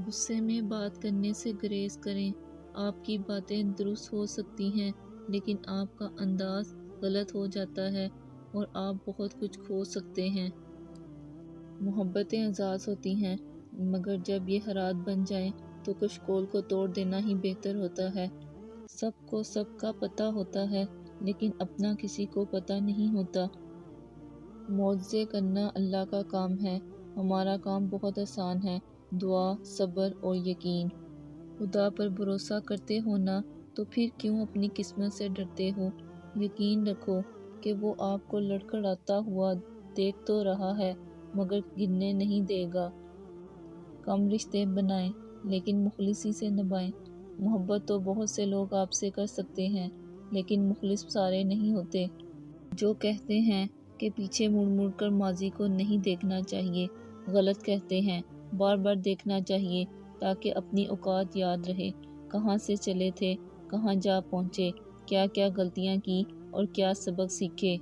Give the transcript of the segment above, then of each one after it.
غصے میں بات کرنے سے گریز کریں۔ آپ کی باتیں درست ہو سکتی ہیں لیکن آپ کا انداز غلط ہو جاتا ہے اور آپ بہت کچھ کھو سکتے ہیں۔ محبتیں اعزاز ہوتی ہیں مگر جب یہ حرات بن جائیں تو کشکول کو توڑ دینا ہی بہتر ہوتا ہے۔ سب کو سب کا پتہ ہوتا ہے لیکن اپنا کسی کو پتہ نہیں ہوتا۔ معجزے کرنا اللہ کا کام ہے، ہمارا کام بہت آسان ہے۔ دعا، صبر اور یقین۔ خدا پر بھروسہ کرتے ہو نا تو پھر کیوں اپنی قسمت سے ڈرتے ہو؟ یقین رکھو کہ وہ آپ کو لڑکھڑاتا ہوا دیکھ تو رہا ہے مگر گرنے نہیں دے گا۔ کم رشتے بنائیں لیکن مخلصی سے نبھائیں۔ محبت تو بہت سے لوگ آپ سے کر سکتے ہیں لیکن مخلص سارے نہیں ہوتے۔ جو کہتے ہیں کہ پیچھے مڑ مڑ کر ماضی کو نہیں دیکھنا چاہیے، غلط کہتے ہیں۔ بار بار دیکھنا چاہیے تاکہ اپنی اوقات یاد رہے، کہاں سے چلے تھے، کہاں جا پہنچے، کیا کیا غلطیاں کی اور کیا سبق سیکھے۔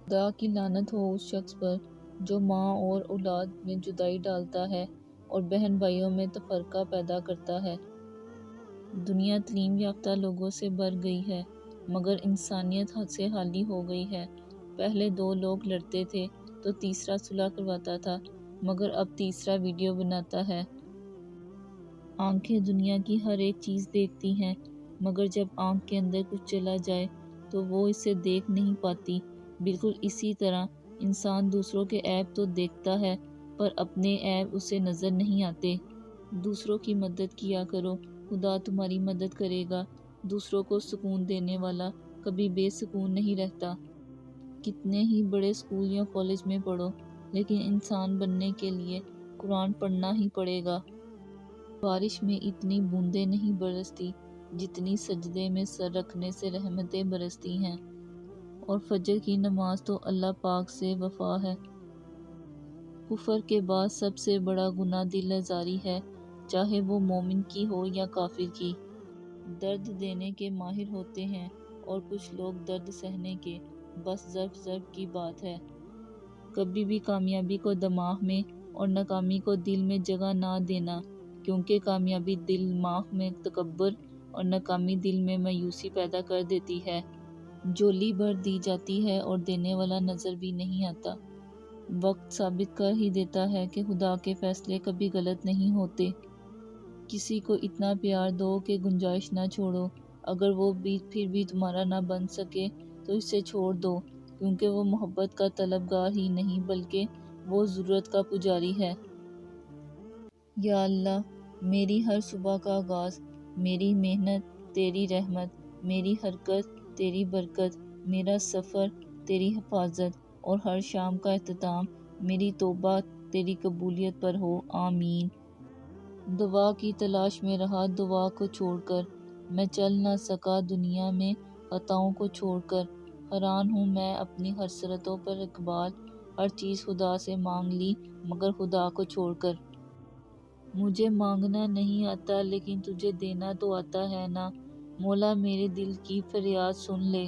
خدا کی لعنت ہو اس شخص پر جو ماں اور اولاد میں جدائی ڈالتا ہے اور بہن بھائیوں میں تفرقہ پیدا کرتا ہے۔ دنیا تعلیم یافتہ لوگوں سے بھر گئی ہے مگر انسانیت حد سے خالی ہو گئی ہے۔ پہلے دو لوگ لڑتے تھے تو تیسرا صلح کرواتا تھا مگر اب تیسرا ویڈیو بناتا ہے۔ آنکھیں دنیا کی ہر ایک چیز دیکھتی ہیں مگر جب آنکھ کے اندر کچھ چلا جائے تو وہ اسے دیکھ نہیں پاتی۔ بالکل اسی طرح انسان دوسروں کے عیب تو دیکھتا ہے پر اپنے عیب اسے نظر نہیں آتے۔ دوسروں کی مدد کیا کرو، خدا تمہاری مدد کرے گا۔ دوسروں کو سکون دینے والا کبھی بے سکون نہیں رہتا۔ کتنے ہی بڑے اسکول یا کالج میں پڑھو لیکن انسان بننے کے لیے قرآن پڑھنا ہی پڑے گا۔ بارش میں اتنی بوندیں نہیں برستی جتنی سجدے میں سر رکھنے سے رحمتیں برستی ہیں، اور فجر کی نماز تو اللہ پاک سے وفا ہے۔ کفر کے بعد سب سے بڑا گناہ دل آزاری ہے، چاہے وہ مومن کی ہو یا کافر کی۔ درد دینے کے ماہر ہوتے ہیں اور کچھ لوگ درد سہنے کے، بس ضرب کی بات ہے۔ کبھی بھی کامیابی کو دماغ میں اور ناکامی کو دل میں جگہ نہ دینا، کیونکہ کامیابی دماغ میں تکبر اور ناکامی دل میں مایوسی پیدا کر دیتی ہے۔ جھولی بھر دی جاتی ہے اور دینے والا نظر بھی نہیں آتا۔ وقت ثابت کر ہی دیتا ہے کہ خدا کے فیصلے کبھی غلط نہیں ہوتے۔ کسی کو اتنا پیار دو کہ گنجائش نہ چھوڑو، اگر وہ بھی پھر بھی تمہارا نہ بن سکے تو اسے چھوڑ دو، کیونکہ وہ محبت کا طلبگار ہی نہیں بلکہ وہ ضرورت کا پجاری ہے۔ یا اللہ، میری ہر صبح کا آغاز، میری محنت تیری رحمت، میری حرکت تیری برکت، میرا سفر تیری حفاظت اور ہر شام کا اختتام میری توبہ تیری قبولیت پر ہو، آمین۔ دعا کی تلاش میں رہا دعا کو چھوڑ کر، میں چل نہ سکا دنیا میں خطاؤں کو چھوڑ کر۔ حیران ہوں میں اپنی حسرتوں پر اقبال، ہر چیز خدا سے مانگ لی مگر خدا کو چھوڑ کر۔ مجھے مانگنا نہیں آتا لیکن تجھے دینا تو آتا ہے نا، مولا میرے دل کی فریاد سن لے۔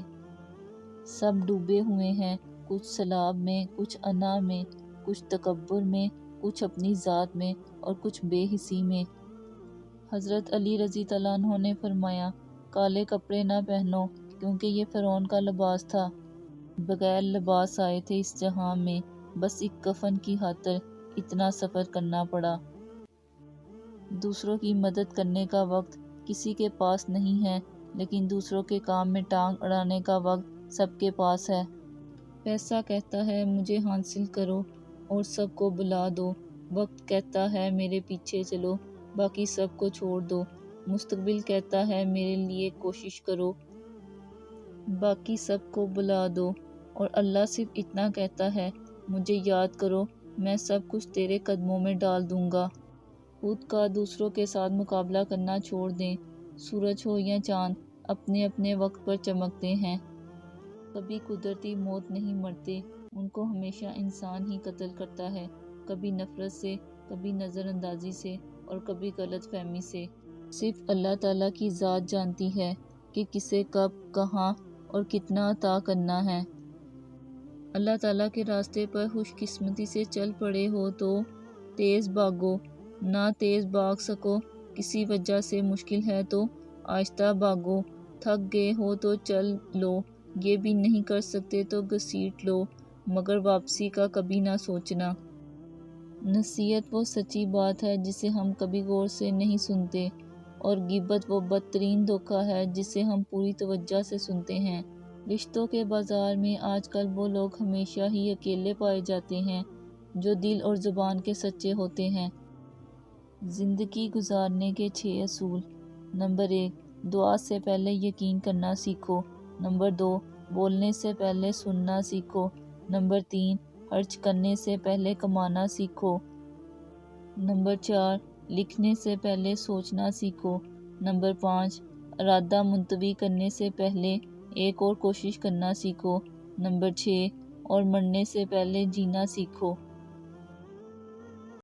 سب ڈوبے ہوئے ہیں، کچھ سیلاب میں، کچھ انا میں، کچھ تکبر میں، کچھ اپنی ذات میں اور کچھ بے حسی میں۔ حضرت علی رضی اللہ عنہ نے فرمایا، کالے کپڑے نہ پہنو کیونکہ یہ فرعون کا لباس تھا۔ بغیر لباس آئے تھے اس جہاں میں، بس ایک کفن کی خاطر اتنا سفر کرنا پڑا۔ دوسروں کی مدد کرنے کا وقت کسی کے پاس نہیں ہے لیکن دوسروں کے کام میں ٹانگ اڑانے کا وقت سب کے پاس ہے۔ پیسہ کہتا ہے مجھے حاصل کرو اور سب کو بلا دو، وقت کہتا ہے میرے پیچھے چلو، باقی سب کو چھوڑ دو۔ مستقبل کہتا ہے میرے لیے کوشش کرو، باقی سب کو بلا دو، اور اللہ صرف اتنا کہتا ہے مجھے یاد کرو، میں سب کچھ تیرے قدموں میں ڈال دوں گا۔ خود کا دوسروں کے ساتھ مقابلہ کرنا چھوڑ دیں۔ سورج ہو یا چاند اپنے اپنے وقت پر چمکتے ہیں، کبھی قدرتی موت نہیں مرتے، ان کو ہمیشہ انسان ہی قتل کرتا ہے، کبھی نفرت سے، کبھی نظر اندازی سے اور کبھی غلط فہمی سے۔ صرف اللہ تعالیٰ کی ذات جانتی ہے کہ کسے کب، کہاں اور کتنا عطا کرنا ہے۔ اللہ تعالیٰ کے راستے پر خوش قسمتی سے چل پڑے ہو تو تیز بھاگو، نہ تیز بھاگ سکو، کسی وجہ سے مشکل ہے تو آہستہ بھاگو، تھک گئے ہو تو چل لو، یہ بھی نہیں کر سکتے تو گھسیٹ لو، مگر واپسی کا کبھی نہ سوچنا۔ نصیحت وہ سچی بات ہے جسے ہم کبھی غور سے نہیں سنتے، اور غیبت وہ بدترین دھوکہ ہے جسے ہم پوری توجہ سے سنتے ہیں۔ رشتوں کے بازار میں آج کل وہ لوگ ہمیشہ ہی اکیلے پائے جاتے ہیں جو دل اور زبان کے سچے ہوتے ہیں۔ زندگی گزارنے کے 6 اصول۔ نمبر 1، دعا سے پہلے یقین کرنا سیکھو۔ نمبر 2، بولنے سے پہلے سننا سیکھو۔ نمبر 3، خرچ کرنے سے پہلے کمانا سیکھو۔ نمبر 4، لکھنے سے پہلے سوچنا سیکھو۔ نمبر 5، ارادہ ملتوی کرنے سے پہلے ایک اور کوشش کرنا سیکھو۔ نمبر 6، اور مرنے سے پہلے جینا سیکھو۔